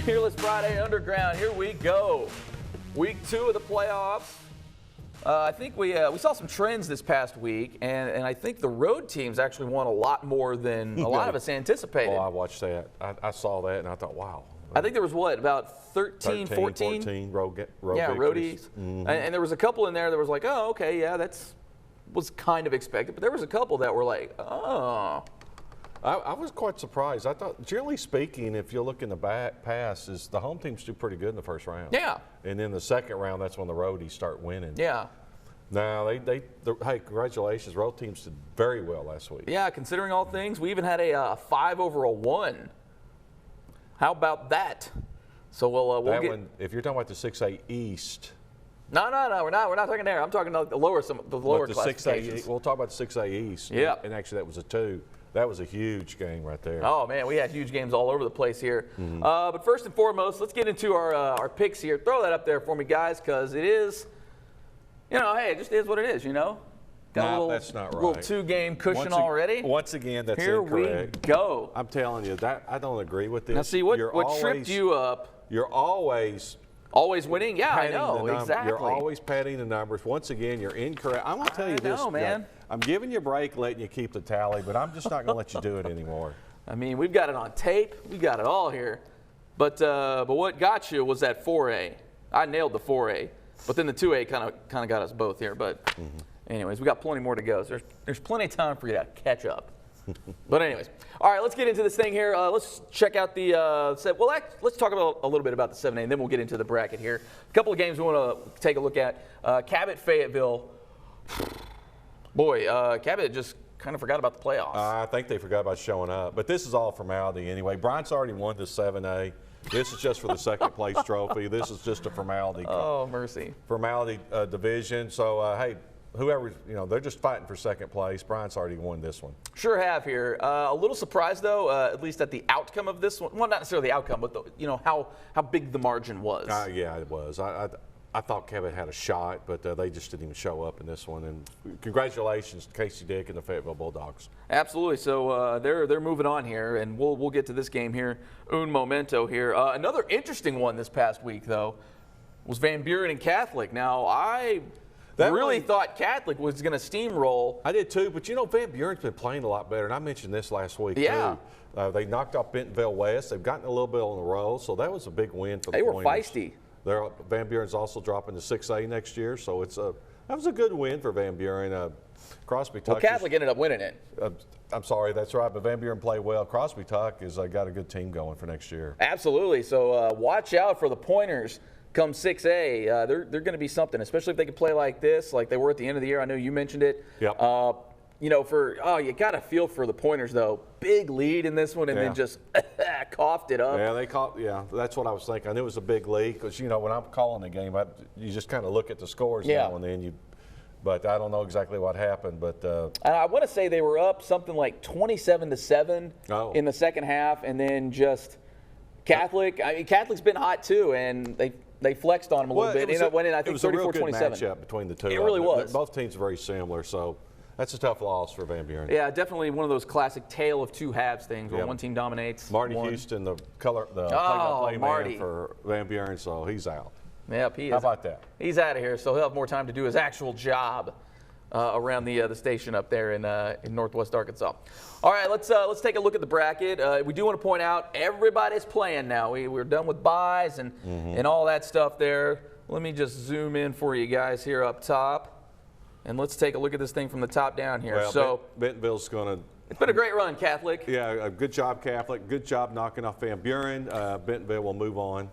Fearless Friday Underground, here we go. Week 2 of the playoffs. I think we saw some trends this past week, and I think the road teams actually won a lot more than a lot of us anticipated. Oh, I watched that. I saw that, and I thought, wow. I think there was, what, about 13 14? 14 road yeah, victories. roadies. And there was a couple in there that was like, oh, okay, yeah, was kind of expected. But there was a couple that were like, oh. I was quite surprised. I thought, generally speaking, if you look in the past, is the home teams do pretty good in the first round. Yeah. And then the second round, that's when the roadies start winning. Yeah. Now, hey, congratulations. Road teams did very well last week. Yeah, considering all things, we even had a 5 over a 1. How about that? So we'll get. One, if you're talking about the 6A East. No, we're not talking there. I'm talking about the lower classifications. We'll talk about the 6A East. Yeah. And actually, that was a 2. That was a huge game right there. Oh, man, we had huge games all over the place here. But first and foremost, let's get into our picks here. Throw that up there for me, guys, because it is, hey, it just is what it is, Got that's not right. Little 2-game cushion already. Once again, that's here incorrect. We go. I'm telling you, that I don't agree with this. Now, see, what tripped you up? You're always winning? Yeah, I know, exactly. You're always padding the numbers. Once again, you're incorrect. I'm going to tell you this, man. I'm giving you a break, letting you keep the tally, but I'm just not going to let you do it anymore. I mean, we've got it on tape. We got it all here. But what got you was that 4A. I nailed the 4A, but then the 2A kind of got us both here. But anyways, we got plenty more to go. So there's plenty of time for you to catch up. But anyways, all right, let's get into this thing here. Let's check out the let's talk about a little bit about the 7A, and then we'll get into the bracket here. A couple of games we want to take a look at. Cabot, Fayetteville. Boy, Cabot just kind of forgot about the playoffs. I think they forgot about showing up. But this is all formality anyway. Bryant's already won the 7A. This is just for the second place trophy. This is just a formality. Oh, mercy. Formality division. So, hey, whoever, they're just fighting for second place. Bryant's already won this one. Sure have here. A little surprised, though, at least at the outcome of this one. Well, not necessarily the outcome, but how big the margin was. Yeah, it was. I thought Cabot had a shot, but they just didn't even show up in this one. And congratulations to Casey Dick and the Fayetteville Bulldogs. Absolutely. So they're moving on here, and we'll get to this game here. Un momento here. Another interesting one this past week, though, was Van Buren and Catholic. Now, I really thought Catholic was going to steamroll. I did too, but Van Buren's been playing a lot better, and I mentioned this last week too. They knocked off Bentonville West. They've gotten a little bit on the roll, so that was a big win for the Pointers. They were feisty. Van Buren's also dropping to 6A next year, so that was a good win for Van Buren. Crosby Tuck. Well, Catholic ended up winning it. I'm sorry, that's right, but Van Buren played well. Crosby Tuck has got a good team going for next year. Absolutely. So watch out for the Pointers come 6A. They're going to be something, especially if they can play like this, like they were at the end of the year. I know you mentioned it. Yep. You got to feel for the Pointers, though. Big lead in this one, and then just coughed it up. Yeah, that's what I was thinking. I knew it was a big lead because, when I'm calling the game, you just kind of look at the scores now and then. But I don't know exactly what happened. But I want to say they were up something like 27-7 in the second half, and then just Catholic. Catholic's been hot too, and they flexed on them a little bit. I think 34-27. It was a real good matchup between the two. It really was. Both teams are very similar, so that's a tough loss for Van Buren. Yeah, definitely one of those classic tale of two halves things where one team dominates. Marty Houston, the play-by-play man for Van Buren, so he's out. Yep, he is. How about that? He's out of here, so he'll have more time to do his actual job around the station up there in Northwest Arkansas. All right, let's take a look at the bracket. We do want to point out everybody's playing now. We're done with byes and all that stuff there. Let me just zoom in for you guys here up top. And let's take a look at this thing from the top down here. Well, Bentonville's going to. It's been a great run, Catholic. Yeah, good job, Catholic. Good job knocking off Van Buren. Bentonville will move on.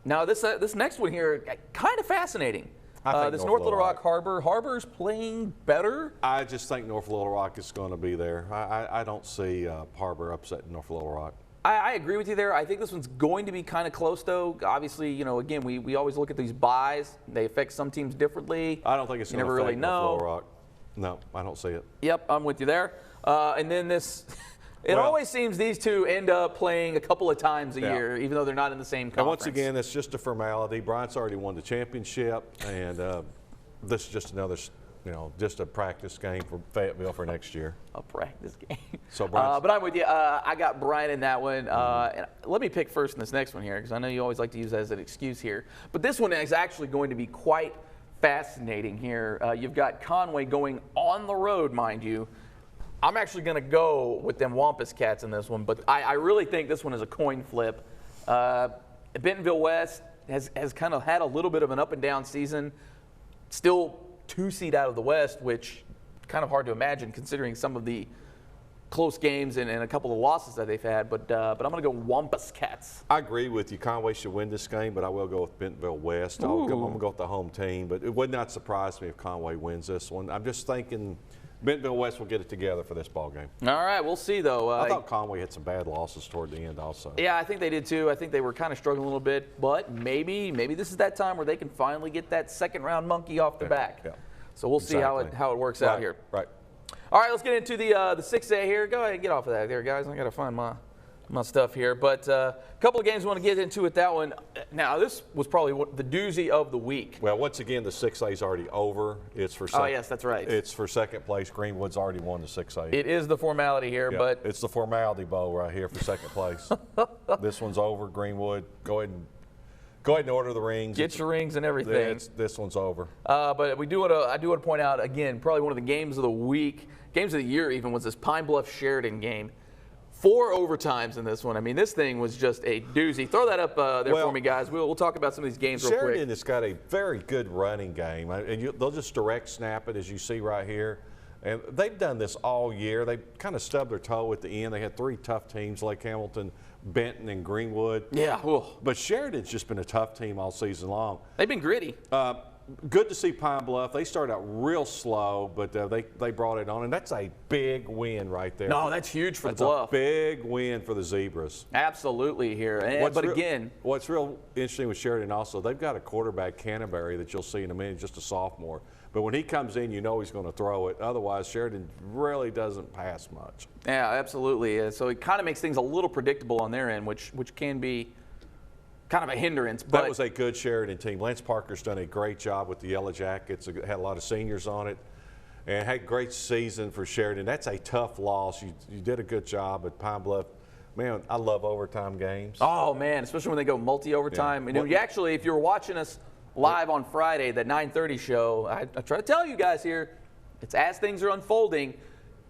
Now, this next one here, kind of fascinating. This North Little Rock Harbor. Harbor's playing better. I just think North Little Rock is going to be there. I don't see Harbor upsetting North Little Rock. I agree with you there. I think this one's going to be kind of close, though. Obviously, again, we always look at these buys. They affect some teams differently. I don't think it's going to affect North Little Rock. No, I don't see it. Yep, I'm with you there. And then this, always seems these two end up playing a couple of times a year, even though they're not in the same conference. And once again, it's just a formality. Bryant's already won the championship, and this is just another just a practice game for Fayetteville for next year. A practice game. So, but I'm with you. I got Bryant in that one. And let me pick first in this next one here, because I know you always like to use that as an excuse here. But this one is actually going to be quite fascinating here. You've got Conway going on the road, mind you. I'm actually going to go with them Wampus Cats in this one, but I really think this one is a coin flip. Bentonville West has kind of had a little bit of an up and down season. Still 2 seed out of the West, which kind of hard to imagine considering some of the close games and a couple of losses that they've had. But I'm going to go Wampus Cats. I agree with you. Conway should win this game, but I will go with Bentonville West. I'm going to go with the home team, but it would not surprise me if Conway wins this one. I'm just thinking Bentonville West will get it together for this ball game. All right, we'll see, though. I thought Conway had some bad losses toward the end also. Yeah, I think they did, too. I think they were kind of struggling a little bit, but maybe this is that time where they can finally get that second-round monkey off their back. Yeah. So we'll see how it works out here. Right. All right, let's get into the 6A here. Go ahead and get off of that there, guys. I got to find my stuff here. But a couple of games I want to get into with that one. Now, this was probably the doozy of the week. Well, once again, the 6A is already over. It's for second. Oh, yes, that's right. It's for second place. Greenwood's already won the 6A. It is the formality here, but it's the formality bowl right here for second place. This one's over. Greenwood, go ahead and order the rings. Get your rings and everything. This one's over. But I do want to point out again, probably one of the games of the week, games of the year even, was this Pine Bluff Sheridan game. 4 overtimes in this one. I mean, this thing was just a doozy. Throw that up there for me, guys. We'll talk about some of these games real quick. Sheridan has got a very good running game, and they'll just direct snap it, as you see right here. And they've done this all year. They kind of stubbed their toe at the end. They had 3 tough teams like Hamilton, Benton, and Greenwood. Yeah. Ooh. But Sheridan's just been a tough team all season long. They've been gritty. Good to see Pine Bluff. They started out real slow, but they brought it on, and that's a big win right there. No, that's huge for the Bluff. That's a big win for the Zebras. Absolutely here. What's real interesting with Sheridan also, they've got a quarterback, Canterbury, that you'll see in a minute, just a sophomore. But when he comes in, you know he's going to throw it. Otherwise, Sheridan really doesn't pass much. Yeah, absolutely. So it kind of makes things a little predictable on their end, which can be kind of a hindrance. But that was a good Sheridan team. Lance Parker's done a great job with the Yellow Jackets. Had a lot of seniors on it, and had a great season for Sheridan. That's a tough loss. You did a good job at Pine Bluff. Man, I love overtime games. Oh, man, especially when they go multi-overtime. Yeah. And you actually, if you were watching us live on Friday, that 9:30 show, I try to tell you guys here, it's as things are unfolding,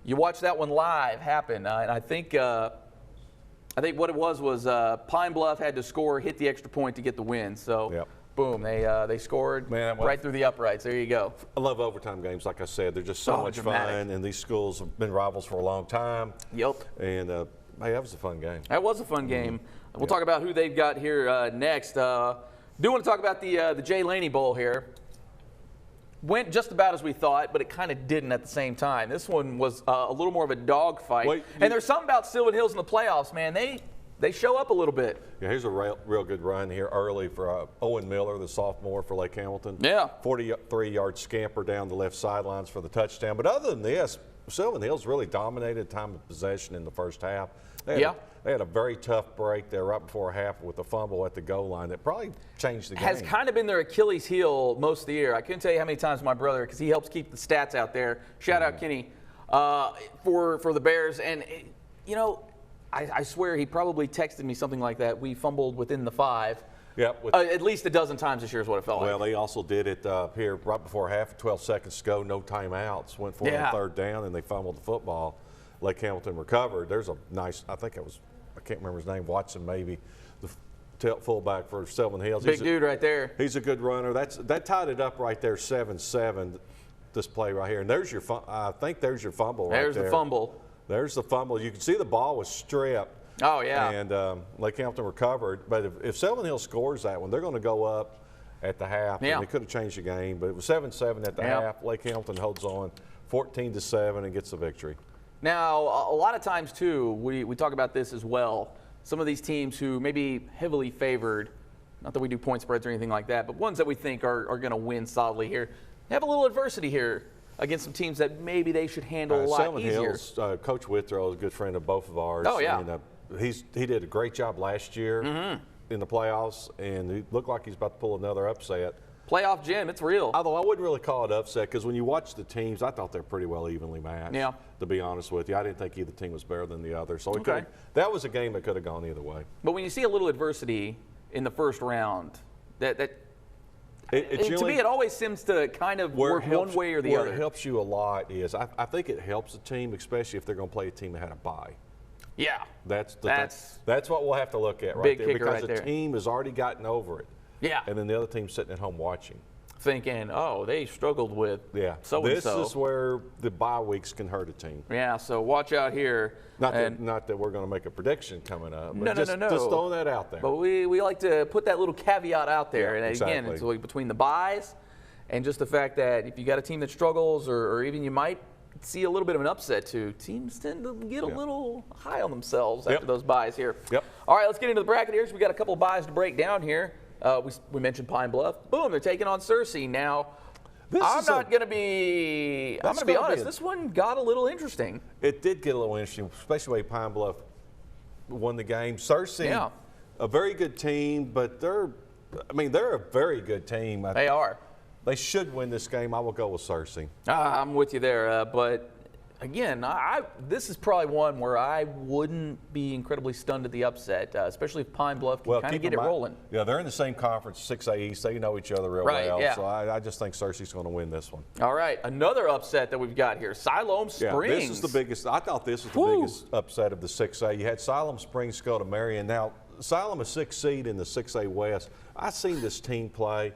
you watch that one live happen. And I think what it was Pine Bluff had to score, hit the extra point to get the win. So, boom, they scored right through the uprights. There you go. I love overtime games, like I said. They're just so much fun, and these schools have been rivals for a long time. Yep. And, hey, that was a fun game. That was a fun game. We'll talk about who they've got here next. Do want to talk about the Jay Laney Bowl here. Went just about as we thought, but it kind of didn't at the same time. This one was a little more of a dogfight. And there's something about Sylvan Hills in the playoffs, man. They show up a little bit. Yeah, here's a real good run here early for Owen Miller, the sophomore for Lake Hamilton. Yeah. 43-yard scamper down the left sidelines for the touchdown. But other than this, Sylvan Hills really dominated time of possession in the first half. They had a very tough break there right before half with a fumble at the goal line that probably changed the game. Has kind of been their Achilles heel most of the year. I couldn't tell you how many times my brother, because he helps keep the stats out there, shout out Kenny, for the Bears. And, you know, I swear he probably texted me something like that. We fumbled within the 5. Yeah, at least a dozen times this year is what it felt like. Well, they also did it here right before half, 12 seconds to go, no timeouts. Went for a third down, and they fumbled the football. Lake Hamilton recovered. There's a nice, I can't remember his name, Watson maybe, the fullback for Sylvan Hills. Big dude right there. He's a good runner. That tied it up right there, 7-7, this play right here. And there's your, I think there's your fumble right there. There's the fumble. There's the fumble. You can see the ball was stripped. Oh, yeah. And Lake Hamilton recovered. But if Sylvan Hills scores that one, they're going to go up at the half. Yeah. And they could have changed the game. But it was 7-7 at the half. Lake Hamilton holds on 14-7 and gets the victory. Now, a lot of times, too, we talk about this as well. Some of these teams who may be heavily favored, not that we do point spreads or anything like that, but ones that we think are going to win solidly here, have a little adversity here against some teams that maybe they should handle a lot easier. Hills, Coach Withrow is a good friend of both of ours. Oh, yeah. And, he did a great job last year in the playoffs, and he looked like he's about to pull another upset. Playoff Jim, it's real. Although I wouldn't really call it upset because when you watch the teams, I thought they're pretty well evenly matched. Yeah. To be honest with you, I didn't think either team was better than the other. So Okay. that was a game that could have gone either way. But when you see a little adversity in the first round, to me it always seems to kind of work one way or the other. Where it helps you a lot is I think it helps the team, especially if they're going to play a team that had a bye. Yeah. That's what we'll have to look at right big there kicker because right the there. team has already gotten over it. Yeah. And then the other team's sitting at home watching. Thinking, oh, they struggled with so-and-so. This is where the bye weeks can hurt a team. Yeah, so watch out here. Not that we're going to make a prediction coming up. But No. just throwing that out there. But we like to put that little caveat out there. Yeah, and again, exactly. it's like between the buys and just the fact that if you got a team that struggles or even you might see a little bit of an upset too, teams tend to get a little high on themselves after those buys here. Yep. All right, let's get into the bracket here. So we got a couple of buys to break down here. We mentioned Pine Bluff. Boom, they're taking on Searcy. Now, I'm going to be honest. This one got a little interesting. It did get a little interesting, especially the way Pine Bluff won the game. Searcy, a very good team, but they're a very good team. They are. They should win this game. I will go with Searcy. I'm with you there, but again, this is probably one where I wouldn't be incredibly stunned at the upset, especially if Pine Bluff can kind of get it rolling. Yeah, they're in the same conference, 6A East. They know each other real well. Yeah. So I just think Searcy's going to win this one. All right, another upset that we've got here, Siloam Springs. Yeah, this is the biggest. I thought this was the biggest upset of the 6A. You had Siloam Springs go to Marion. Now, Siloam is 6th seed in the 6A West. I've seen this team play.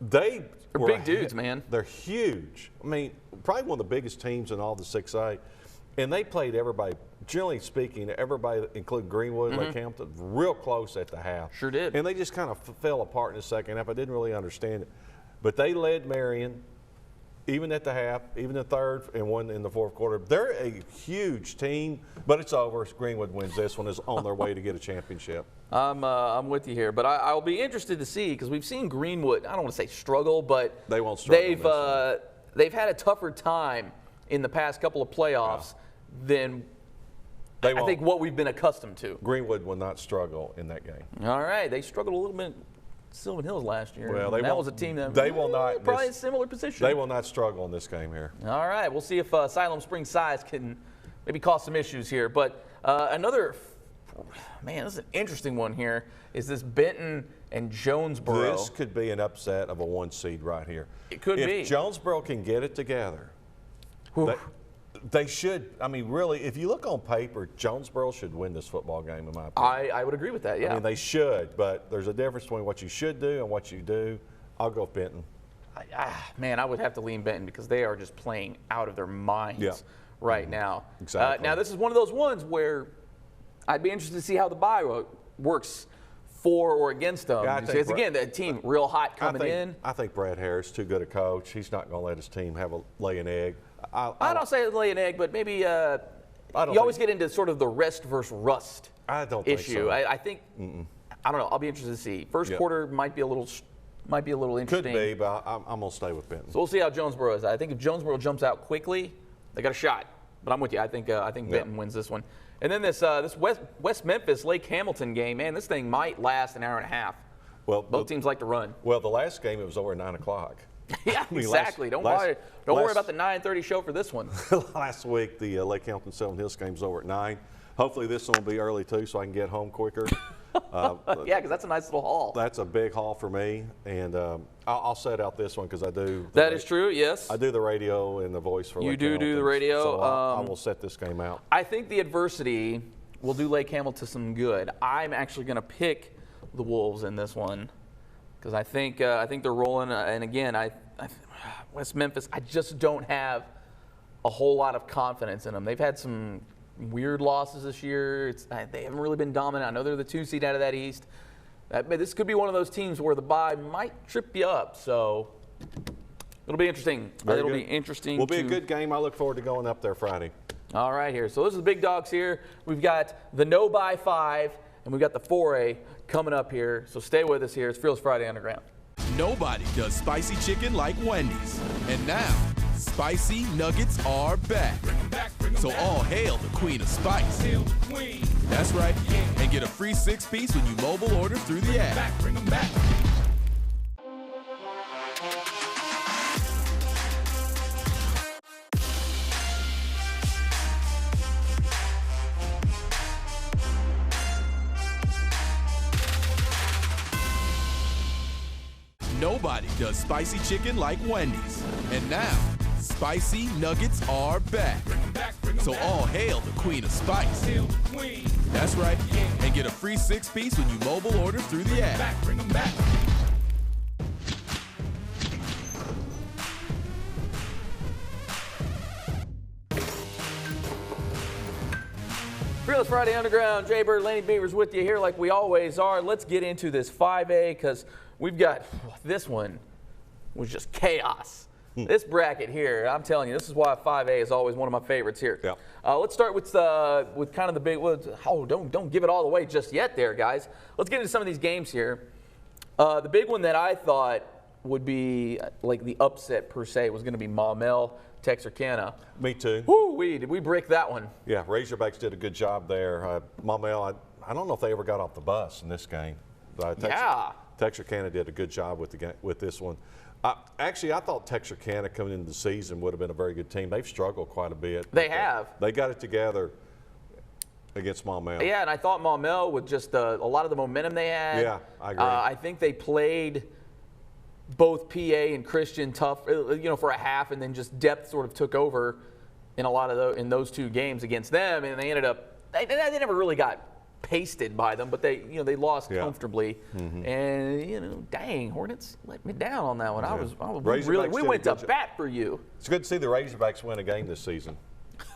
They're big dudes, man. They're huge. I mean, probably one of the biggest teams in all the 6A. And they played everybody, generally speaking, everybody, including Greenwood, Lake Hamilton, real close at the half. Sure did. And they just kind of fell apart in the second half. I didn't really understand it. But they led Marion, even at the half, even the third, and won in the fourth quarter. They're a huge team, but it's over. Greenwood wins this one, is on their way to get a championship. I'm with you here, but I'll be interested to see because we've seen Greenwood. I don't want to say struggle, but they won't struggle. They've had a tougher time in the past couple of playoffs than I think what we've been accustomed to. Greenwood will not struggle in that game. All right, they struggled a little bit. Sylvan Hills last year. Well, that was a team that they will not probably a similar position. They will not struggle in this game here. All right, we'll see if Siloam Springs size can maybe cause some issues here. But another, man, this is an interesting one here. Is this Benton and Jonesboro? This could be an upset of a 1 seed right here. It could be. If Jonesboro can get it together, they should. I mean, really, if you look on paper, Jonesboro should win this football game, in my opinion. I would agree with that, yeah. I mean, they should, but there's a difference between what you should do and what you do. I'll go with Benton. Man, I would have to lean Benton because they are just playing out of their minds right now. Exactly. Now, this is one of those ones where I'd be interested to see how the bye works for or against them. Yeah, because, again, the team real hot coming in. I think Brad Harris is too good a coach. He's not going to let his team lay an egg. I don't say lay an egg, but maybe you always get into sort of the rest versus rust issue. I think I don't know. I'll be interested to see. First quarter might be a little interesting. Could be, but I'm going to stay with Benton. So we'll see how Jonesboro is. I think if Jonesboro jumps out quickly, they got a shot. But I'm with you. I think Benton wins this one. And then this West Memphis Lake Hamilton game, man, this thing might last an hour and a half. Well, both teams like to run. Well, the last game it was over at 9 o'clock. Yeah, exactly. Don't worry about the 9:30 show for this one. Last week, the Lake Hamilton Sylvan Hills game was over at 9. Hopefully, this one will be early too, so I can get home quicker. Yeah, because that's a nice little haul. That's a big haul for me, and I'll set out this one because I do. That is true. Yes. I do the radio and the voice for. You Lake do Hamilton, the radio. So I will set this game out. I think the adversity will do Lake Hamilton some good. I'm actually going to pick the Wolves in this one because I think they're rolling. And again, West Memphis, I just don't have a whole lot of confidence in them. They've had some weird losses this year. They haven't really been dominant. I know they're the 2 seed out of that East. This could be one of those teams where the bye might trip you up. So it'll be interesting. It'll be interesting. Will be a good game. I look forward to going up there Friday. All right, here. So those are the big dogs here. We've got the no by 5, and we've got the 4A coming up here. So stay with us here. It's Fearless Friday Underground. Nobody does spicy chicken like Wendy's. And now, spicy nuggets are back. So all hail the queen of spice. That's right. And get a free 6-piece when you mobile order through the app. Nobody does spicy chicken like Wendy's. And now, spicy nuggets are back. So all hail the Queen of Spice. That's right. And get a free 6-piece when you mobile order through the app. Fearless Friday Underground, Jay Bird, Lanny Beavers with you here like we always are. Let's get into this 5A because we've got, this one was just chaos. This bracket here, I'm telling you, this is why 5A is always one of my favorites here. Yep. Let's start with kind of the big, don't give it all away just yet there, guys. Let's get into some of these games here. The big one that I thought would be like the upset per se was going to be Maumelle, Texarkana. Me too. Woo-wee, did we break that one? Yeah, Razorbacks did a good job there. Maumelle, I don't know if they ever got off the bus in this game. Texarkana did a good job with this one. Actually, I thought Texarkana coming into the season would have been a very good team. They've struggled quite a bit. They have. They got it together against Maumelle. Yeah, and I thought Maumelle with just a lot of the momentum they had. Yeah, I agree. I think they played both PA and Christian tough, for a half, and then just depth sort of took over in a lot of in those two games against them, and they ended up they never really got pasted by them, but they lost comfortably. And dang, Hornets let me down on that one. Yeah. We went to bat for you. It's good to see the Razorbacks win a game this season.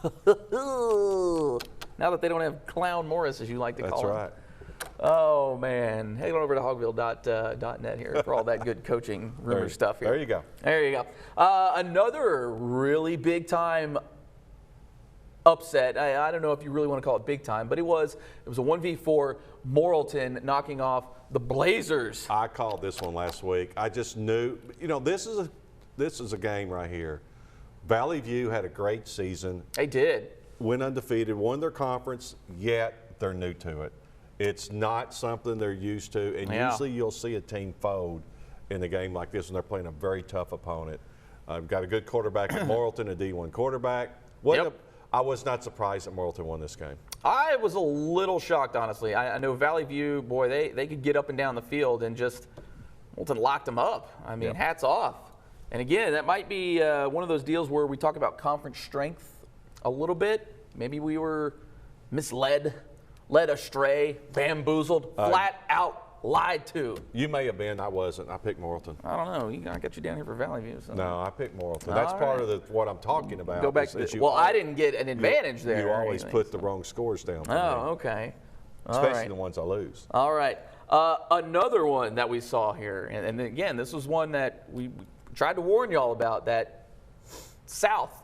Now that they don't have Clown Morris, as you like to call him. That's right. Oh man, head on over to hogville.net here for all that good coaching rumor stuff here. There you go. There you go. Another really big time upset. I don't know if you really want to call it big time, but it was a 1v4, Morrilton knocking off the Blazers. I called this one last week. I just knew, this is a game right here. Valley View had a great season. They did. Went undefeated, won their conference, yet they're new to it. It's not something they're used to, and usually you'll see a team fold in a game like this when they're playing a very tough opponent. Got a good quarterback at Morrilton, a D1 quarterback. I was not surprised that Morrilton won this game. I was a little shocked, honestly. I know Valley View, boy, they could get up and down the field and just Morrilton locked them up. I mean, hats off. And again, that might be one of those deals where we talk about conference strength a little bit. Maybe we were misled, led astray, bamboozled, flat out lied to. You may have been. I wasn't. I picked Morrilton. I don't know. I got you down here for Valley View. So. No, I picked Morrilton. That's part of what I'm talking about. Go back to I didn't get an advantage there. You always put the wrong scores down. Okay. Especially the ones I lose. All right. Another one that we saw here, and again, this was one that we tried to warn y'all about, that South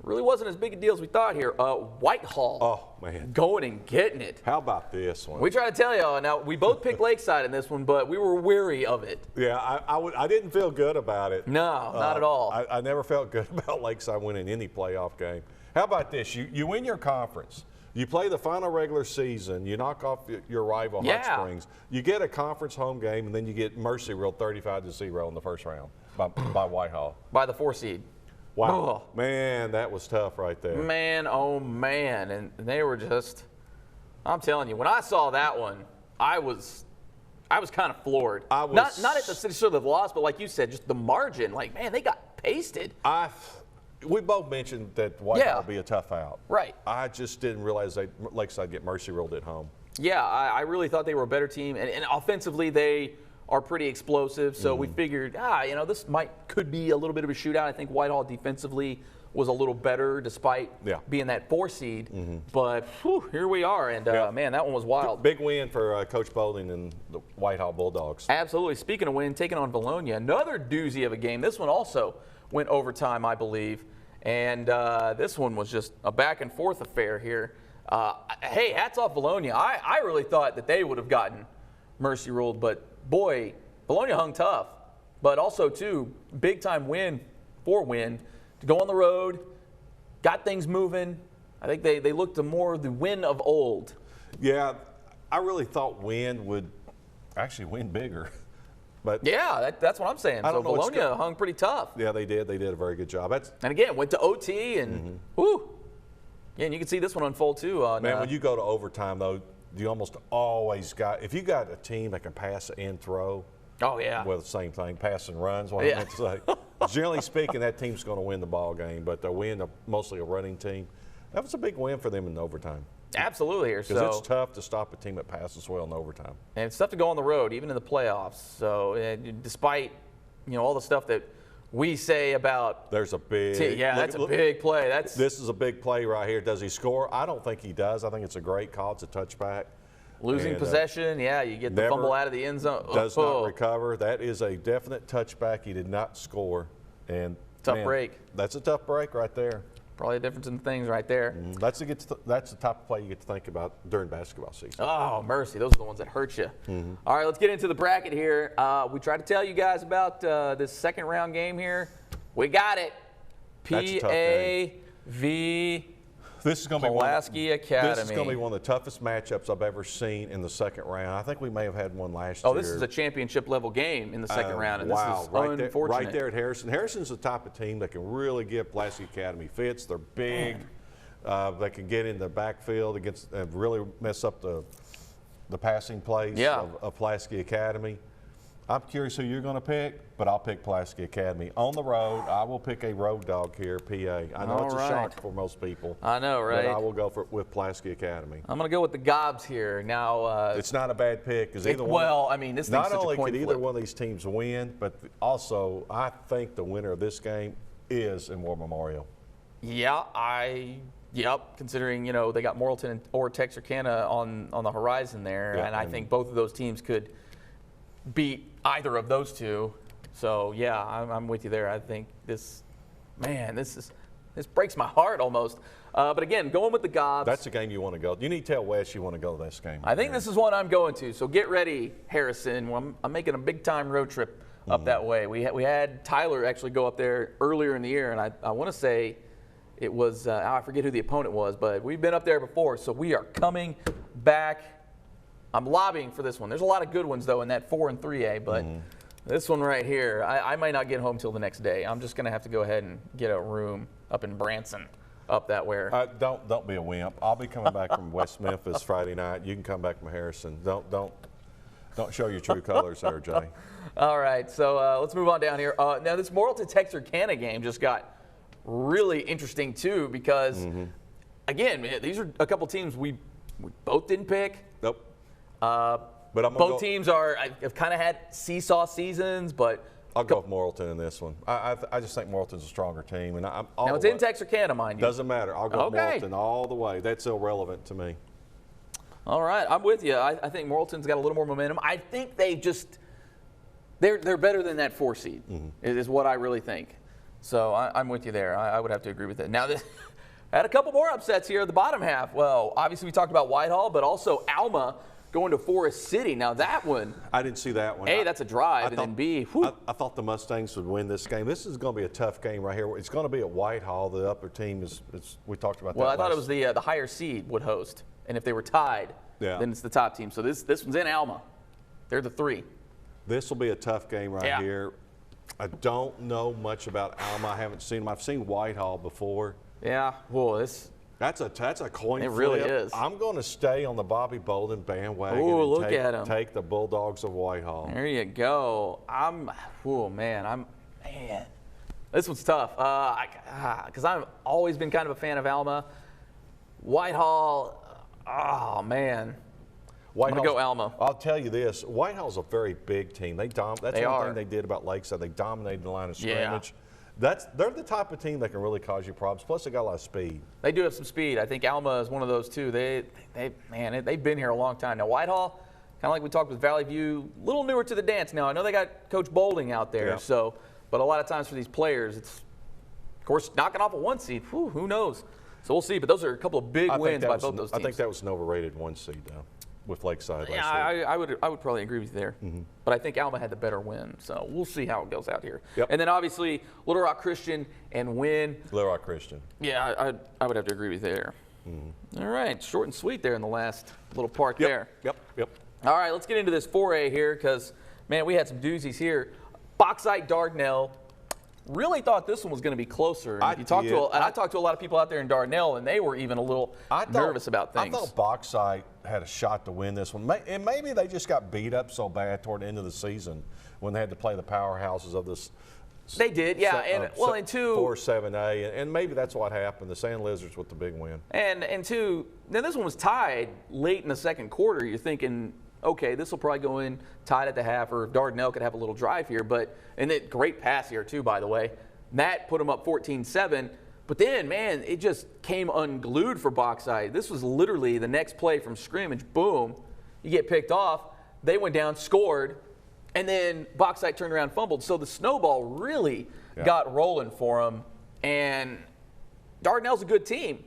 really wasn't as big a deal as we thought here. Whitehall. Oh, man. Going and getting it. How about this one? We try to tell y'all. Now, we both picked Lakeside in this one, but we were weary of it. Yeah, I didn't feel good about it. No, not at all. I never felt good about Lakeside winning any playoff game. How about this? You win your conference. You play the final regular season. You knock off your rival Hot Springs. You get a conference home game, and then you get mercy ruled 35-0 in the first round by Whitehall. By the 4 seed. Wow. Oh. Man, that was tough right there. Man, oh man. And they were just, I'm telling you, when I saw that one, I was kind of floored. Not at the sort of loss, but like you said, just the margin. Like, man, they got pasted. We both mentioned that Whitehall would be a tough out. Right. I just didn't realize Lakeside get mercy ruled at home. Yeah, I really thought they were a better team. And offensively, they are pretty explosive. So we figured, this could be a little bit of a shootout. I think Whitehall defensively was a little better despite being that 4 seed. But here we are. And, man, that one was wild. Big win for Coach Bowling and the Whitehall Bulldogs. Absolutely. Speaking of win, taking on Polonia, another doozy of a game. This one also went overtime, I believe. And this one was just a back-and-forth affair here. Hey, hats off Polonia. I really thought that they would have gotten mercy ruled, but boy, Polonia hung tough. But also, too, big-time win for Win to go on the road, got things moving. I think they looked to more the win of old. Yeah, I really thought Win would actually win bigger. But yeah, that's what I'm saying. So Polonia hung pretty tough. Yeah, they did. They did a very good job. And again, went to OT and whoo. Yeah, and you can see this one unfold too. Man, when you go to overtime though, you almost always if you got a team that can pass and throw, Oh, yeah. Well, the same thing, pass and runs, what I meant to say. Generally speaking, that team's going to win the ball game, but they're mostly a running team. That was a big win for them in overtime. Absolutely here. Because it's tough to stop a team that passes well in overtime. And it's tough to go on the road, even in the playoffs. So despite, all the stuff that we say about. There's a big. That's a big play. This is a big play right here. Does he score? I don't think he does. I think it's a great call. It's a touchback. Losing possession, you get the fumble out of the end zone. Does not recover. That is a definite touchback. He did not score. And tough break. That's a tough break right there. Probably a difference in things right there. That's the type of play you get to think about during basketball season. Oh, mercy. Those are the ones that hurt you. All right, let's get into the bracket here. We tried to tell you guys about this second round game here. We got it. PAV. This is going to be Pulaski Academy. This is going to be one of the toughest matchups I've ever seen in the second round. I think we may have had one last year. Oh, this is a championship level game in the second round, and wow. this is right unfortunate. Right there at Harrison. Harrison's the type of team that can really give Pulaski Academy fits. They're big. They can get in the backfield against and really mess up the passing plays of Pulaski Academy. I'm curious who you're going to pick, but I'll pick Pulaski Academy. On the road, I will pick a road dog here, PA. I know it's a shock for most people. I know, right? But I will go with Pulaski Academy. I'm going to go with the Gobs here. Now, it's not a bad pick. Because either one. Well, I mean, this not thing's such only a coin could flip. either one of these teams win, but also I think the winner of this game is in War Memorial. Yeah, considering, they got Morrilton or Texarkana on the horizon there, and I think both of those teams could beat either of those two. So, I'm with you there. I think this breaks my heart almost. But again, going with the Gobs. That's the game you want to go. You need to tell Wes you want to go to this game. I think this is one I'm going to. So get ready, Harrison. I'm making a big-time road trip up that way. We had Tyler actually go up there earlier in the year, and I want to say it was, I forget who the opponent was, but we've been up there before, so we are coming back. I'm lobbying for this one. There's a lot of good ones, though, in that 4 and 3A, but this one right here, I might not get home till the next day. I'm just going to have to go ahead and get a room up in Branson, up that way. Don't be a wimp. I'll be coming back from West Memphis Friday night. You can come back from Harrison. Don't show your true colors there, Jay. All right, so let's move on down here. Now, this Morrilton Texarkana game just got really interesting, too, because, again, these are a couple teams we both didn't pick. Nope. But both teams have kind of had seesaw seasons, but I'll go with Morrilton in this one. I just think Morrilton's a stronger team, and now it's in Texarkana, mind you. Doesn't matter. I'll go with Morrilton all the way. That's irrelevant to me. All right, I'm with you. I think Morrilton's got a little more momentum. I think they're better than that 4 seed. Is what I really think. So I'm with you there. I would have to agree with that. Now, I had a couple more upsets here at the bottom half. Well, obviously we talked about Whitehall, but also Alma going to Forest City. Now that one, I didn't see that one. A, that's a drive, and then B, I thought the Mustangs would win this game. This is going to be a tough game right here. It's going to be at Whitehall. The upper team is we talked about that. Well, I thought it was the higher seed would host, and if they were tied, then it's the top team. So this one's in Alma. They're the 3. This will be a tough game right here. I don't know much about Alma. I haven't seen them. I've seen Whitehall before. Yeah. Well, that's a coin flip. It really is. I'm going to stay on the Bobby Bolden bandwagon. Oh, look at him. Take the Bulldogs of Whitehall. There you go. This one's tough because I've always been kind of a fan of Alma. Whitehall, oh man. I'm going to go Alma. I'll tell you this, Whitehall's a very big team. That's one thing they did about Lakeside. They dominated the line of scrimmage. They're the type of team that can really cause you problems. Plus, they got a lot of speed. They do have some speed. I think Alma is one of those too. They've been here a long time. Now, Whitehall, kind of like we talked with Valley View, a little newer to the dance now. I know they got Coach Bolding out there, but a lot of times for these players, it's, of course, knocking off a 1 seed. Who knows? So we'll see. But those are a couple of big wins by both those teams. I think that was an overrated 1 seed, though. With Lakeside last week. I would probably agree with you there. But I think Alma had the better win, so we'll see how it goes out here. And then obviously Little Rock Christian and Wynn. Little Rock Christian. Yeah, I would have to agree with you there. All right, short and sweet there in the last little part there. Yep. All right, let's get into this 4A here because, man, we had some doozies here. Bauxite Darnell. Really thought this one was going to be closer. I talked to a lot of people out there in Darnell, and they were even a little nervous about things. I thought Bauxite had a shot to win this one. And maybe they just got beat up so bad toward the end of the season when they had to play the powerhouses of this. They did, yeah. And 4-7A, and maybe that's what happened. The Sand Lizards with the big win. And two, then this one was tied late in the second quarter. You're thinking, okay, this will probably go in tied at the half, or Darnell could have a little drive here. And then great pass here too, by the way. That put them up 14-7. But then, man, it just came unglued for Bauxite. This was literally the next play from scrimmage. Boom, you get picked off. They went down, scored. And then Bauxite turned around and fumbled. So the snowball really got rolling for them. And Darnell's a good team.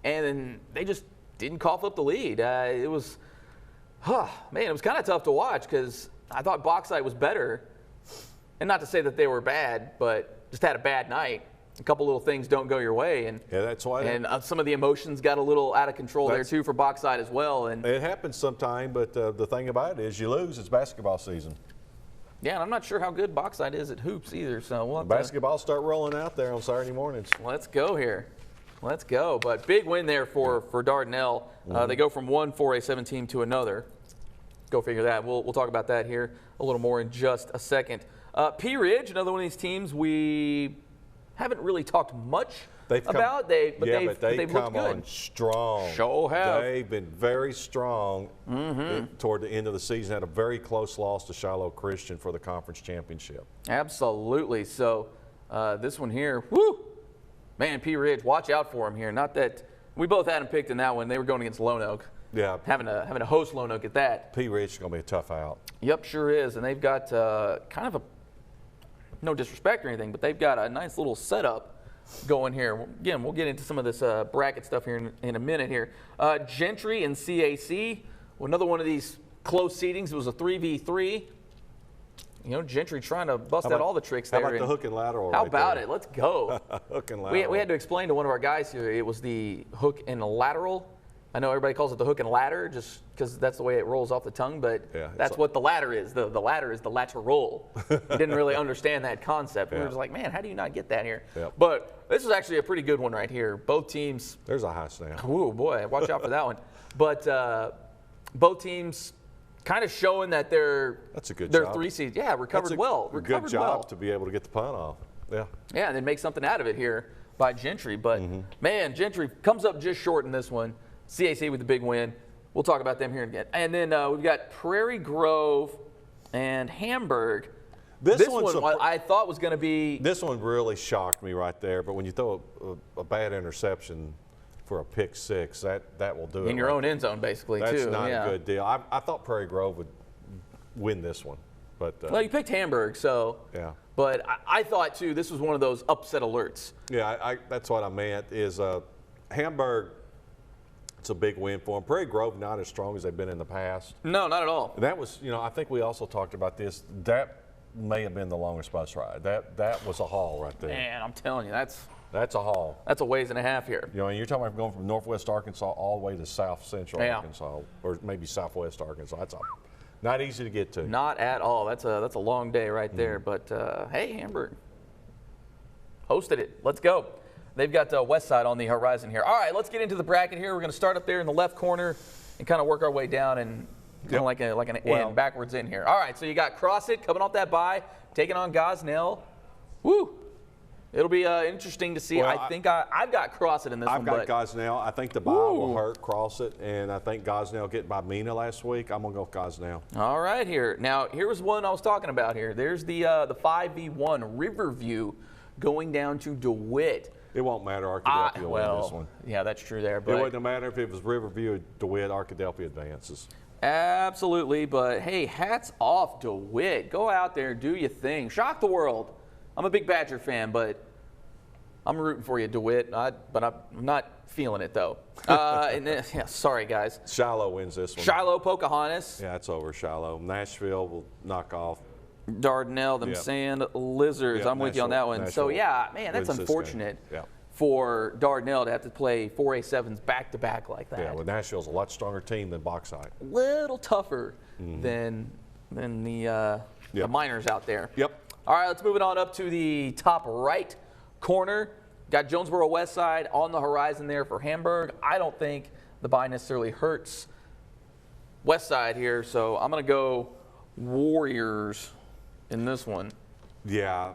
And they just didn't cough up the lead. It was kind of tough to watch because I thought Bauxite was better. And not to say that they were bad, but just had a bad night. A couple little things don't go your way. And that's why. And some of the emotions got a little out of control there, too, for Bauxite as well. And it happens sometime, but the thing about it is you lose. It's basketball season. Yeah, and I'm not sure how good Bauxite is at hoops either. So we'll basketball start rolling out there on Saturday mornings. Let's go here. Let's go. But big win there for Darnell. They go from one 4A7 team to another. Go figure that. We'll talk about that here a little more in just a second. Pea Ridge, another one of these teams we haven't really talked much about. They've come on strong. Sure have. They've been very strong toward the end of the season. Had a very close loss to Shiloh Christian for the conference championship. Absolutely. So this one here, whoo, man, Pea Ridge, watch out for them here. Not that we both had them picked in that one. They were going against Lone Oak. Yeah. Having to host Lone Oak at that. Pea Ridge is going to be a tough out. Yep, sure is. And they've got kind of no disrespect or anything, but they've got a nice little setup going here. Again, we'll get into some of this bracket stuff here in a minute here. Gentry and CAC, another one of these close seedings. It was a 3v3. You know, Gentry trying to bust out all the tricks there. How about the hook and lateral? How about it? Let's go. Hook and lateral. We had to explain to one of our guys here, it was the hook and lateral. I know everybody calls it the hook and ladder just because that's the way it rolls off the tongue, but that's what the ladder is. The ladder is the lateral. He didn't really understand that concept. We were just like, man, how do you not get that here? Yep. But this is actually a pretty good one right here. Both teams. There's a high snap. Ooh, boy, watch out for that one. But both teams kind of showing that they're job. 3 seeds. Yeah, recovered well. Good job to be able to get the punt off. Yeah. Yeah, and then make something out of it here by Gentry. But, man, Gentry comes up just short in this one. CAC with the big win. We'll talk about them here again. And then we've got Prairie Grove and Hamburg. This one I thought was going to be. This one really shocked me right there. But when you throw a bad interception for a pick six, that will do it. In your own end zone, basically, That's too. not a good deal. I thought Prairie Grove would win this one. But well, you picked Hamburg, so. Yeah. But I thought, too, this was one of those upset alerts. Yeah, that's what I meant is Hamburg. It's a big win for them. Prairie Grove not as strong as they've been in the past. No, not at all. That was, I think we also talked about this. That may have been the longest bus ride. That was a haul right there. Man, I'm telling you, that's a haul. That's a ways and a half here. And you're talking about going from northwest Arkansas all the way to south central Arkansas, or maybe southwest Arkansas. That's not easy to get to. Not at all. That's a long day right there. But hey, Hamburg hosted it. Let's go. They've got West Side on the horizon here. All right, let's get into the bracket here. We're going to start up there in the left corner and kind of work our way down and kind of like an end, backwards in here. All right, so you got Crossit coming off that bye, taking on Gosnell. Woo! It'll be interesting to see. I think I've got Crossit in this one. I've got Gosnell. I think the bye will hurt Crossit, and I think Gosnell getting by Mina last week. I'm going to go with Gosnell. All right, here. Now, here was one I was talking about here. There's the 5v1 Riverview going down to DeWitt. It won't matter. Arkadelphia will win this one. Yeah, that's true there. But it wouldn't matter if it was Riverview or DeWitt. Arkadelphia advances. Absolutely. But, hey, hats off DeWitt. Go out there, do your thing. Shock the world. I'm a big Badger fan, but I'm rooting for you, DeWitt. But I'm not feeling it, though. And then, sorry, guys. Shiloh wins this one. Shiloh, Pocahontas. Yeah, it's over, Shiloh. Nashville will knock off Darnell, them Sand Lizards. I'm with you on that one. So, yeah, man, that's unfortunate for Darnell to have to play 4A7s back-to-back like that. Yeah, well, Nashville's a lot stronger team than Bauxite. A little tougher than the miners out there. Yep. All right, let's move it on up to the top right corner. Got Jonesboro West Side on the horizon there for Hamburg. I don't think the bye necessarily hurts West Side here, so I'm going to go Warriors in this one. Yeah,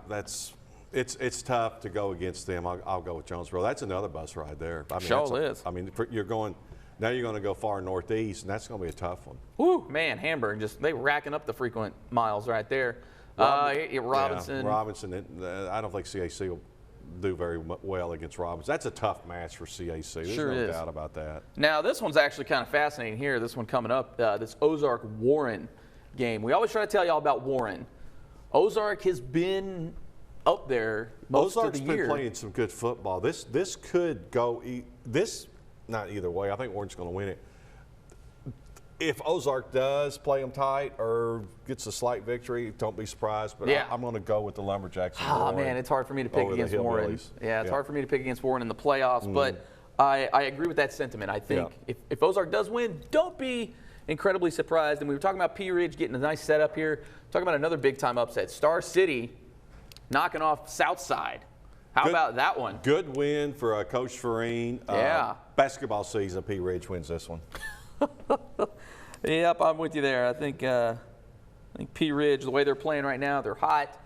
it's tough to go against them. I'll go with Jonesboro. That's another bus ride there. I mean, Sure is. I mean, you're going to go far northeast, and that's going to be a tough one. Woo, man, Hamburg, they racking up the frequent miles right there. Robinson. Yeah, Robinson, I don't think CAC will do very well against Robinson. That's a tough match for CAC. There's Sure no is. doubt about that. Now, this one's actually kind of fascinating here. This one coming up, this Ozark-Warren game. We always try to tell y'all about Warren. Ozark has been up there most Ozark's of the year. been playing some good football. This could go not either way. I think Warren's going to win it. If Ozark does play them tight or gets a slight victory, don't be surprised. But Yeah. I'm going to go with the Lumberjacks. And Oh, Warren man, it's hard for me to pick over the against Warren. Hillbillies. Yeah, it's hard for me to pick against Warren in the playoffs, but I agree with that sentiment. I think if Ozark does win, don't be incredibly surprised. And we were talking about Pea Ridge getting a nice setup here. Talking about another big-time upset. Star City knocking off Southside. How about that one? Good win for Coach Farine. Yeah. Basketball season, Pea Ridge wins this one. Yep, I'm with you there. I think Pea Ridge, the way they're playing right now, they're hot.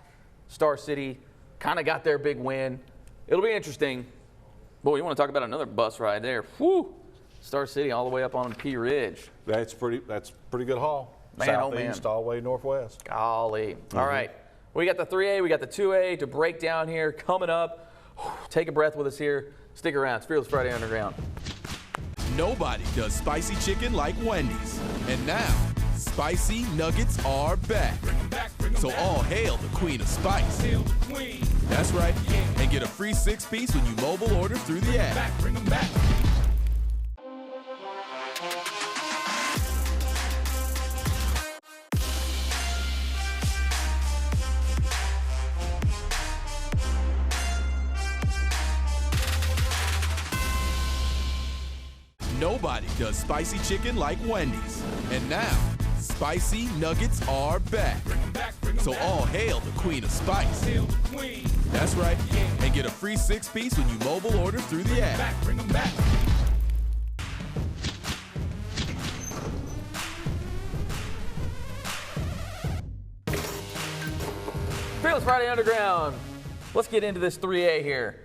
Star City kind of got their big win. It'll be interesting. Boy, you want to talk about another bus ride there. Whew. Star City all the way up on Pea Ridge. That's pretty good haul. Man, oh, man. Southeast all the way northwest. Golly. All right. We got the 3A, we got the 2A to break down here coming up. Take a breath with us here. Stick around. It's Fearless Friday Underground. Nobody does spicy chicken like Wendy's. And now, spicy nuggets are back. So all hail the Queen of Spice. That's right. And get a free 6-piece when you mobile order through the app. Nobody does spicy chicken like Wendy's. And now, spicy nuggets are back. So all hail the Queen of Spice. That's right. And get a free 6-piece when you mobile order through the app. Fearless Friday Underground. Let's get into this 3A here.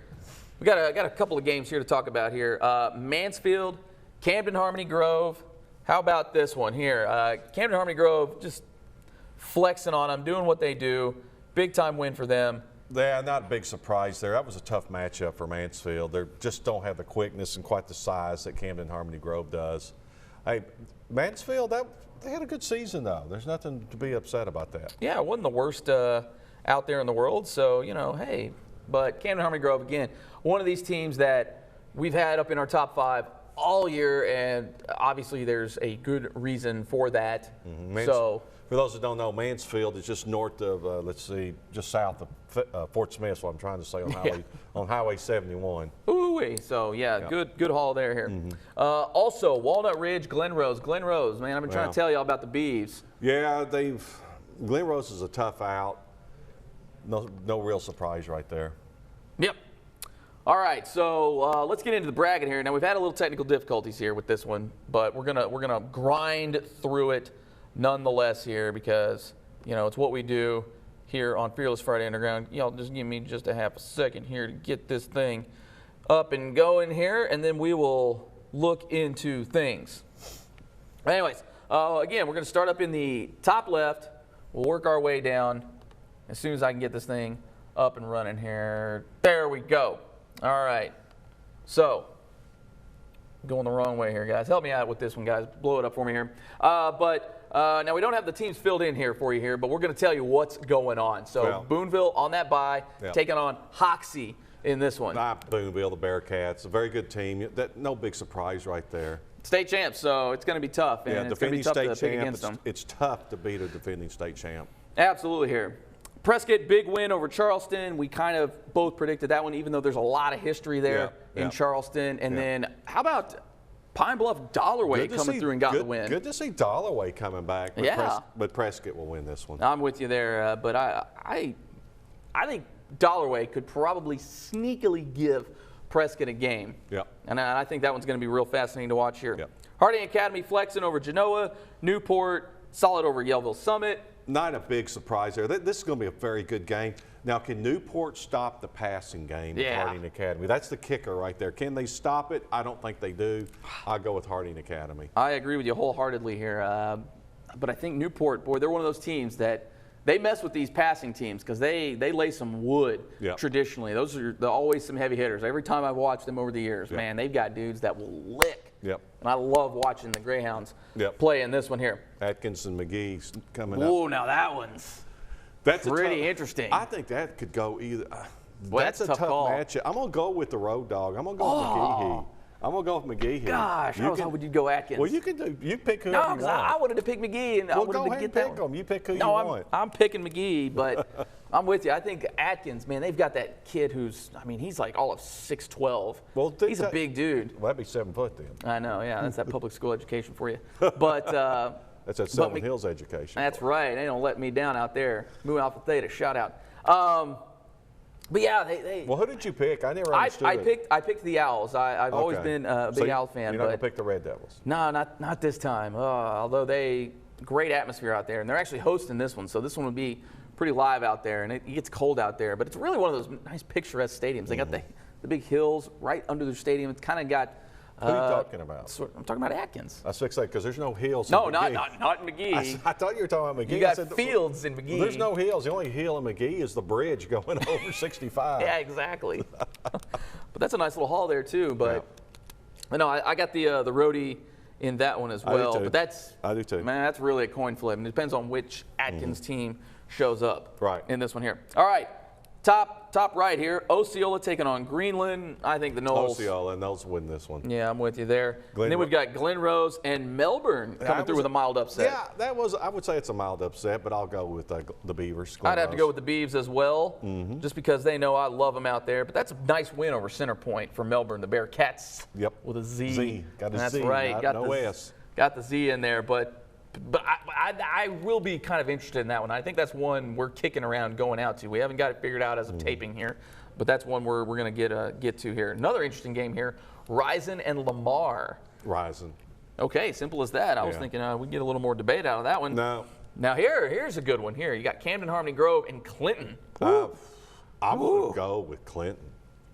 We got a couple of games here to talk about here. Mansfield, Camden Harmony Grove. How about this one here? Camden Harmony Grove just flexing on them, doing what they do. Big time win for them. Yeah, not a big surprise there. That was a tough matchup for Mansfield. They just don't have the quickness and quite the size that Camden Harmony Grove does. Hey, Mansfield, they had a good season though. There's nothing to be upset about that. Yeah, it wasn't the worst out there in the world. So, hey, but Camden Harmony Grove, again, one of these teams that we've had up in our top 5 all year, and obviously there's a good reason for that. So, for those that don't know, Mansfield is just north of, just south of Fort Smith, what I'm trying to say, on Highway 71. Ooh-wee. So, yeah, good haul there here. Also, Walnut Ridge, Glen Rose. Glen Rose, man, I've been trying to tell y'all about the Beavs. Yeah, Glen Rose is a tough out. No real surprise right there. Yep. All right, so let's get into the bracket here. Now we've had a little technical difficulties here with this one, but we're gonna grind through it nonetheless here because it's what we do here on Fearless Friday Underground. Y'all just give me just a half a second here to get this thing up and going here, and then we will look into things. Anyways, again, we're gonna start up in the top left. We'll work our way down as soon as I can get this thing up and running here. There we go. All right, so going the wrong way here, guys. Help me out with this one, guys. Blow it up for me here. Now we don't have the teams filled in here for you here, but we're going to tell you what's going on. So Boonville on that bye, taking on Hoxie in this one. Boonville, the Bearcats, a very good team. No big surprise right there. State champs, so it's going to be tough. And it's going to be tough to pick against them. It's tough to beat a defending state champ. Absolutely here. Prescott, big win over Charleston. We kind of both predicted that one, even though there's a lot of history there in Charleston. And then how about Pine Bluff Dollarway coming through and got the win? Good to see Dollarway coming back. But Prescott will win this one. I'm with you there. But I think Dollarway could probably sneakily give Prescott a game. Yep. And I think that one's going to be real fascinating to watch here. Yep. Harding Academy flexing over Genoa. Newport solid over Yellville Summit. Not a big surprise there. This is going to be a very good game. Now, can Newport stop the passing game at Harding Academy? That's the kicker right there. Can they stop it? I don't think they do. I'll go with Harding Academy. I agree with you wholeheartedly here. But I think Newport, boy, they're one of those teams that they mess with these passing teams because they lay some wood traditionally. Those are always some heavy hitters. Every time I've watched them over the years, man, they've got dudes that will lick. Yep. And I love watching the Greyhounds play in this one here. Atkins and McGee's coming up. Oh, now that one's pretty interesting. I think that could go either. Well, that's a tough matchup. I'm going to go with the road dog. I'm going to go with McGee. I'm going to go with McGee here. Gosh, I was hoping you'd go Atkins. Well, you pick who you want. No, I wanted to pick McGee, and I wanted go to ahead get and that pick one. them. You pick who you want. I'm picking McGee, but I'm with you. I think Atkins, man, they've got that kid who's, I mean, he's like all of 6'12". Well, he's a big dude. Well, that'd be 7 foot then. I know, yeah, that's that public school education for you. But that's that Seven Hills education. That's right. They don't let me down out there. Mu Alpha Theta, shout out. But yeah, they. Well, who did you pick? I never understood. I picked the Owls. I've always been a big Owl fan. You're not gonna pick the Red Devils? No, not this time. Although great atmosphere out there, and they're actually hosting this one, so this one would be pretty live out there, and it gets cold out there. But it's really one of those nice picturesque stadiums. They got the big hills right under their stadium. It's kind of got. Who are you talking about? I'm talking about Atkins. I was fixated because there's no hills. No, in not McGee. I thought you were talking about McGee. You got fields in McGee. Well, there's no hills. The only hill in McGee is the bridge going over 65. Yeah, exactly. But that's a nice little hall there too. But no, I got the roadie in that one as well. But I do too. Man, that's really a coin flip. And it depends on which Atkins team shows up in this one here. All right. Top right here, Osceola taking on Greenland. I think the Knowles. Osceola, and those win this one. Yeah, I'm with you there. And then we've got Glen Rose and Melbourne coming through with a mild upset. Yeah, I would say it's a mild upset, but I'll go with the Beavers. I'd have to go with the Beavs as well, just because they know I love them out there. But that's a nice win over Center Point for Melbourne, the Bearcats. Yep. With a Z. Z. Got a That's Z, right. Got no S. Got the Z in there, but I will be kind of interested in that one. I think that's one we're kicking around going out to. We haven't got it figured out as of taping here, but that's one we're going to get to here. Another interesting game here, Risen and Lamar. Risen. Okay, simple as that. I was thinking we'd get a little more debate out of that one. No. Now here's a good one here. You got Camden, Harmony Grove, and Clinton. I'm going to go with Clinton.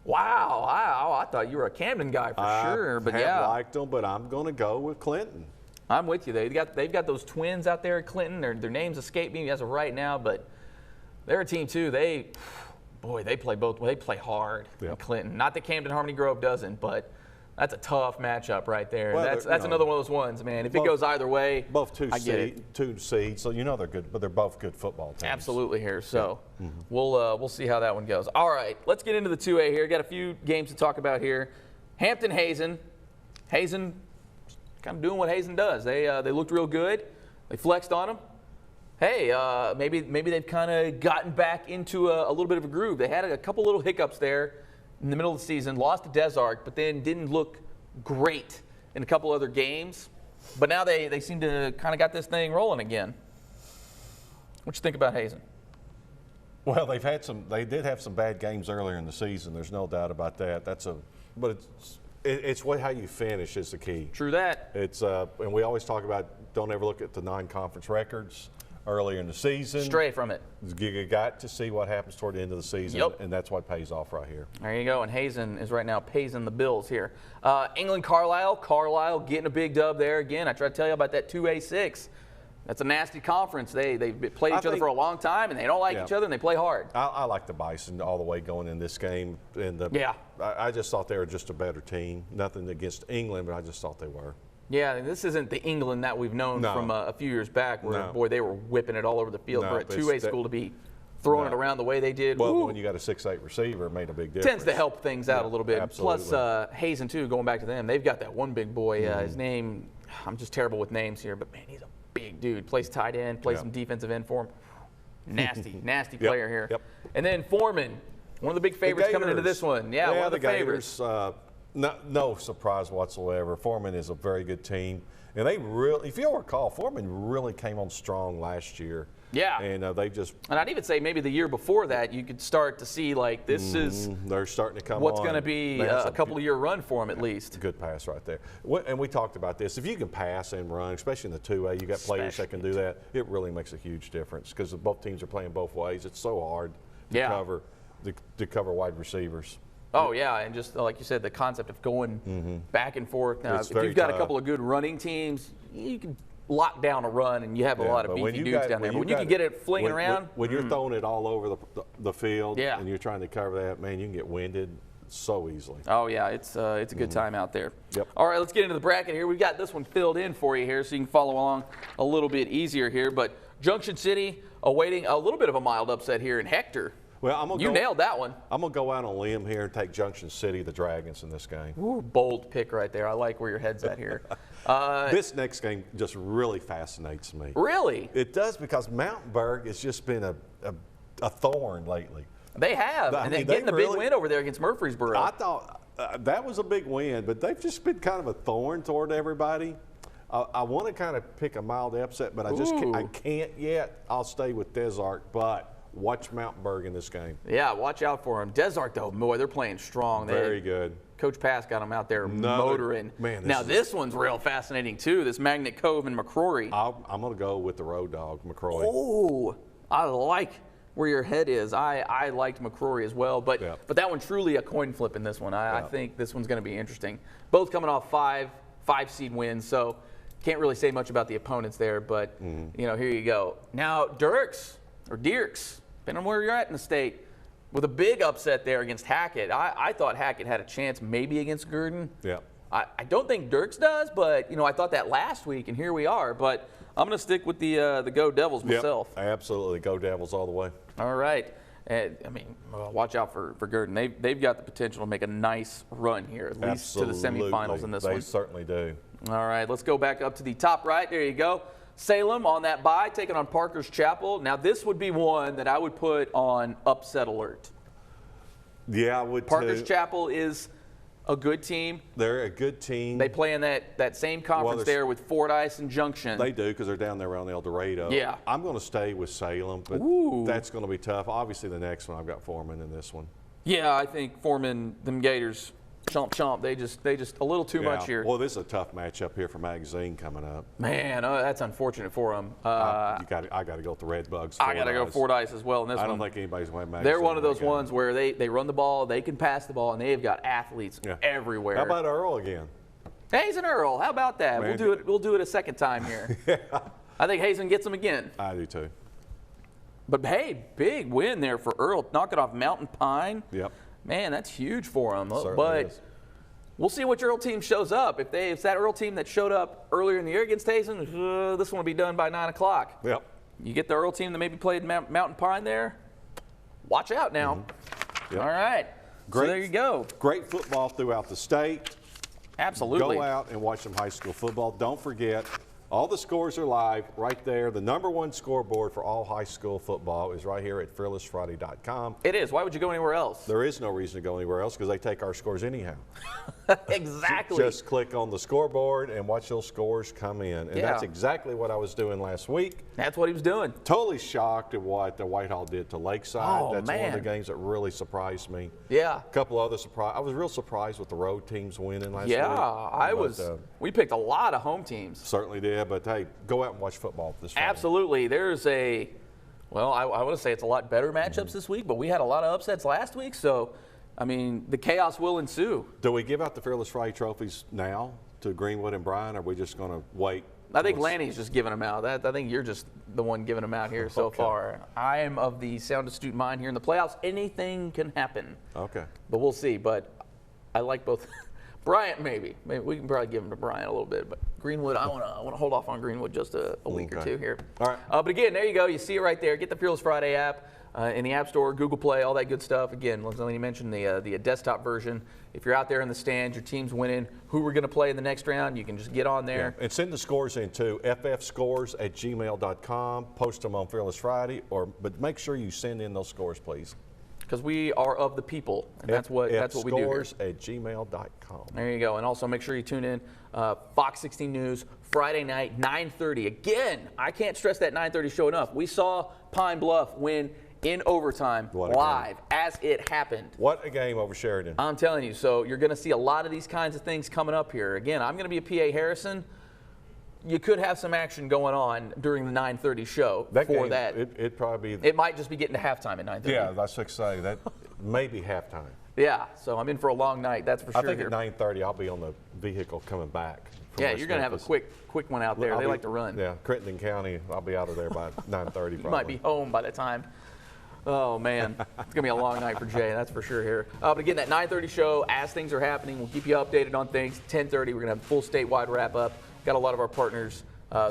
Wow, I thought you were a Camden guy for sure, but I liked them, but I'm going to go with Clinton. I'm with you. They've got those twins out there at Clinton. Their names escape me as of right now, but they're a team too. They play both. They play hard in Clinton. Not that Camden Harmony Grove doesn't, but that's a tough matchup right there. Well, that's another one of those ones, man. If it goes either way, both two seeds, so they're good, but they're both good football teams. Absolutely here. So we'll see how that one goes. All right, let's get into the 2A here. Got a few games to talk about here. Hampton Hazen. Hazen kind of doing what Hazen does. They looked real good. They flexed on them. Hey, maybe they've kind of gotten back into a little bit of a groove. They had a couple little hiccups there in the middle of the season, lost to Desark, but then didn't look great in a couple other games. But now they seem to kind of got this thing rolling again. What you think about Hazen? Well, they did have some bad games earlier in the season. There's no doubt about that. But it's how you finish is the key. True that. And we always talk about don't ever look at the non-conference records earlier in the season. Stray from it. You got to see what happens toward the end of the season, and that's what pays off right here. There you go. And Hazen is right now paying the bills here. England Carlisle. Carlisle getting a big dub there again. I tried to tell you about that 2A6. That's a nasty conference. They've played each other for a long time, and they don't like each other, and they play hard. I like the Bison all the way going in this game. And I just thought they were just a better team. Nothing against England, but I just thought they were. Yeah, this isn't the England that we've known from a few years back where, boy, they were whipping it all over the field. For a 2A school to be throwing it around the way they did. Well, when you got a 6'8" receiver, it made a big difference. Tends to help things out a little bit. Absolutely. Plus, Hazen, too, going back to them, they've got that one big boy. His name, I'm just terrible with names here, but, man, he's a big dude. Plays tight end, plays some defensive end for him. Nasty player here. Yep. And then Foreman, one of the big favorites coming into this one. Yeah, one of the favorites. No surprise whatsoever. Foreman is a very good team. And they really, if you'll recall, Foreman really came on strong last year. Yeah. And they just. And I'd even say maybe the year before that, you could start to see like this is. They're starting to come what's on. going to be a couple of year run for them at least. Good pass right there. And we talked about this. If you can pass and run, especially in the 2A, you got players that can do that. It really makes a huge difference because both teams are playing both ways. It's so hard to cover wide receivers. Oh, yeah, and just like you said, the concept of going back and forth. Now, if you've got a couple of good running teams, you can lock down a run, and you have a lot of beefy dudes down there. But when you can get it flinging around. When you're throwing it all over the field Yeah. and you're trying to cover that, man, you can get winded so easily. Oh, yeah, it's a good time out there. Yep. All right, let's get into the bracket here. We've got this one filled in for you here so you can follow along a little bit easier here. But Junction City awaiting a little bit of a mild upset here in Hector. Well, you nailed that one. I'm going to go out on a limb here and take Junction City, the Dragons, in this game. Ooh, bold pick right there. I like where your head's at here. This next game just really fascinates me. Really? It does because Mountainburg has just been a thorn lately. They have. And then getting a big win over there against Murfreesboro. I thought that was a big win, but they've just been kind of a thorn toward everybody. I want to kind of pick a mild upset, but I can't yet. I'll stay with Desark, but watch Mountainburg in this game. Yeah, watch out for them. Desark, though, boy, they're playing strong. Very good. Coach Pass got them out there motoring. Man, this one's real fascinating, too, this Magnet Cove and McCrory. I'm going to go with the road dog, McCrory. Oh, I like where your head is. I liked McCrory as well, but that one truly a coin flip in this one. I think this one's going to be interesting. Both coming off five seed wins, so can't really say much about the opponents there, but here you go. Now Dirks, depending on where you're at in the state, with a big upset there against Hackett. I thought Hackett had a chance maybe against Gurdon. Yeah. I don't think Dirks does, but I thought that last week, and here we are. But I'm going to stick with the Go Devils myself. Yep, absolutely, Go Devils all the way. All right. And, watch out for Gurdon. They've got the potential to make a nice run here, at least to the semifinals in this one. They certainly do. All right, let's go back up to the top right. There you go. Salem on that bye, taking on Parker's Chapel. Now, this would be one that I would put on upset alert. Yeah, I would Parker's Chapel is a good team. They're a good team. They play in that same conference there with Fordyce and Junction. They do because they're down there around El Dorado. Yeah. I'm going to stay with Salem, but that's going to be tough. Obviously, the next one, I've got Foreman in this one. Yeah, I think Foreman, them Gators, chomp. They just a little too much here. Well, this is a tough matchup here for Magazine coming up. Man, that's unfortunate for them. I got to go with the Redbugs. I got to go Fordyce as well in this one. I don't think anybody's going to Magazine. They're one of those ones where they run the ball, they can pass the ball, and they've got athletes everywhere. How about Earl again? Hazen Earl, how about that? Man. We'll do it a second time here. I think Hazen gets them again. I do too. But hey, big win there for Earl, knocking off Mountain Pine. Yep. Man, that's huge for them. But is. We'll see what your Earl team shows up. If it's that Earl team that showed up earlier in the year against Hazen, this one will be done by 9 o'clock. Yep. You get the Earl team that maybe played Mountain Pine there, watch out now. Yep. All right. So there you go. Great football throughout the state. Absolutely. Go out and watch some high school football. Don't forget, all the scores are live right there. The #1 scoreboard for all high school football is right here at fearlessfriday.com. It is. Why would you go anywhere else? There is no reason to go anywhere else because they take our scores anyhow. Exactly. Just click on the scoreboard and watch those scores come in. And that's exactly what I was doing last week. That's what he was doing. Totally shocked at what the Whitehall did to Lakeside. Oh, that's man. one of the games that really surprised me. Yeah. A couple other surprises. I was real surprised with the road teams winning last week. Yeah, I was. We picked a lot of home teams. Certainly did. But, hey, go out and watch football this Friday. Absolutely. There's I want to say it's a lot better matchups this week, but we had a lot of upsets last week, so, the chaos will ensue. Do we give out the Fearless Friday trophies now to Greenwood and Bryant, or are we just going to wait? I think Lanny's just giving them out. I think you're just the one giving them out here so far. I am of the sound astute mind here in the playoffs. Anything can happen. Okay. But we'll see. But I like both. Bryant, maybe we can probably give him to Bryant a little bit, but Greenwood, I want to hold off on Greenwood just a week or two here. All right. But again, there you go. You see it right there. Get the Fearless Friday app in the App Store, Google Play, all that good stuff. Again, Lanny mentioned the desktop version. If you're out there in the stands, your team's winning, who we're going to play in the next round, you can just get on there. Yeah. And send the scores in to ffscores@gmail.com. Post them on Fearless Friday, but make sure you send in those scores, please. because we are of the people, and that's what we do here. Scores@gmail.com. There you go. And also make sure you tune in Fox 16 News Friday night 9:30. Again, I can't stress that 9:30 show enough. We saw Pine Bluff win in overtime live as it happened. What a game over Sheridan. I'm telling you. So you're going to see a lot of these kinds of things coming up here. Again, I'm going to be a PA Harrison. You could have some action going on during the 9:30 show that. It probably. It might just be getting to halftime at 9:30. Yeah, that's what I say. That may be halftime. Yeah, so I'm in for a long night, that's for sure. I think at 9:30 I'll be on the vehicle coming back. Yeah, you're going to have a quick one out there. They like to run. Yeah, Crittenden County, I'll be out of there by 9:30 probably. You might be home by the time. Oh, man. It's going to be a long night for Jay, that's for sure here. But again, that 9:30 show, as things are happening, we'll keep you updated on things. 10:30, we're going to have a full statewide wrap-up. Got a lot of our partners,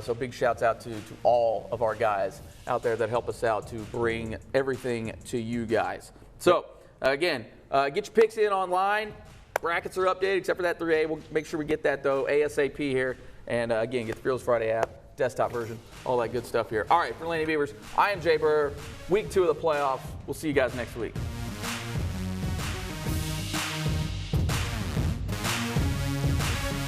so big shouts out to all of our guys out there that help us out to bring everything to you guys. So, again, get your picks in online. Brackets are updated, except for that 3A. We'll make sure we get that, though, ASAP here. And, again, get the Fearless Friday app, desktop version, all that good stuff here. All right, for Lanny Beavers, I am Jay Burr. Week 2 of the playoffs. We'll see you guys next week.